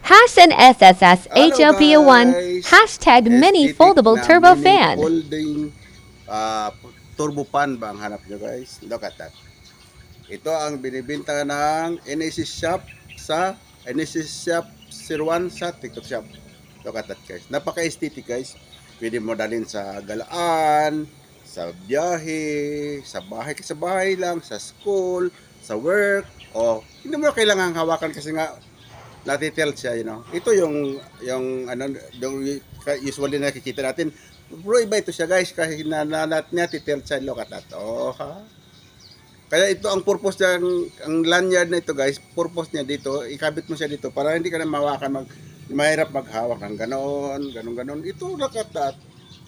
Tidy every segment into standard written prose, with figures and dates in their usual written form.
Has an SSS Hello HLP01 guys! hashtag mini Aesthetic foldable na turbo mini fan. folding turbo fan ba ang hanap nyo guys? Look at that. Ito ang binibenta ng NAC Shop sa NAC Shop 01 sa TikTok Shop. Look at that guys. Napaka-aesthetic guys. Pwede mo dalhin sa galaan, sa biyahe, sa bahay lang, sa school, sa work, o hindi mo kailangan hawakan kasi nga natitilt siya, you know. Ito yung ano yung usually nakikita natin. Bro, iba ito siya guys kasi natitilt siya, look at that. Oh, ha? Kaya ito ang purpose niya, ang lanyard na ito guys, purpose niya dito, ikabit mo siya dito para hindi ka na mawakan mahirap maghawak ng ganon. Ito, look at that.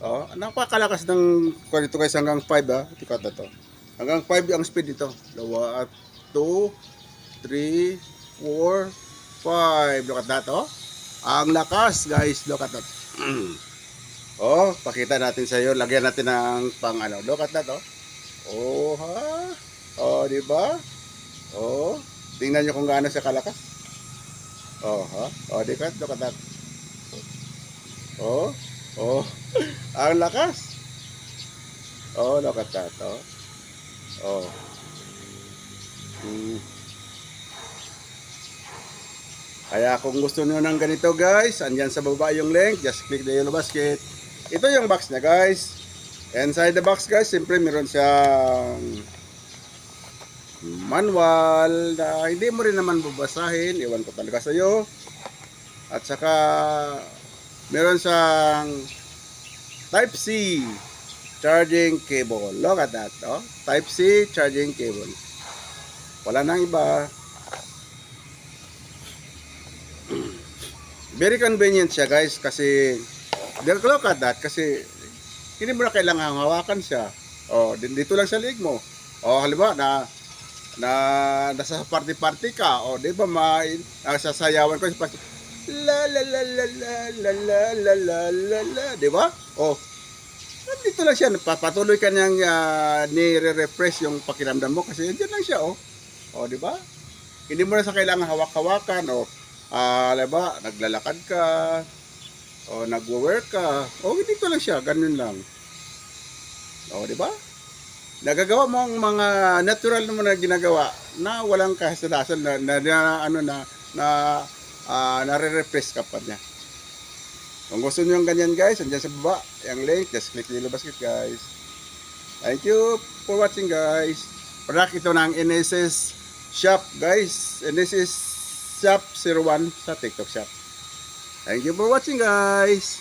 Oh, napakalakas ng ito guys hanggang 5 ah. Ito at to. Hanggang 5 ang speed nito. 2, 3, 4, 5. Look at that, oh. Ang lakas, guys. Look at that. Oh, pakita natin sa iyo. Lagyan natin ng pang ano. Look at that, oh. Oh, ha? Oh, di ba? Oh. Tingnan niyo kung gaano siya kalakas. Oh, ha? Oh, di ba? Look at that. Oh. Oh. Ang lakas. Oh, look at that, oh. Oh. Hmm. Kaya kung gusto niyo ng ganito guys, andyan sa baba yung link, just click the yellow basket. Ito yung box niya guys. Inside the box guys, siyempre meron siyang manual na hindi mo rin naman babasahin. Iwan ko talaga sa iyo. At saka meron siyang Type C charging cable. Look at that. Oh. Type C charging cable. Wala nang iba. Very convenient siya guys kasi look at that kasi hindi mo na kailangan hawakan siya. Oh, dito lang sa leg mo. Oh, halimbawa nasa party-party ka. Oh, di ba nasasayawan ko sa la la la la la la la la la la la, di ba? Oh, dito lang siya. Patuloy ka niyang ni-refresh yung pakiramdam mo kasi diyan lang siya, oh. Oh, di ba? Hindi mo na sa kailangan hawak-hawakan, oh. Diba, naglalakad ka, o nagwo-work ka, o dito lang siya, ganun lang. O, di ba? Nagagawa mo ang mga natural mo na ginagawa na walang kasalasan na nare-repress ka pa niya. Kung gusto niyo ng ganyan guys, andyan sa baba, yung link, just click the yellow basket guys. Thank you for watching guys. Product ito ng NSS Shop guys. NSS Shop 01 sa TikTok Shop. Thank you for watching guys.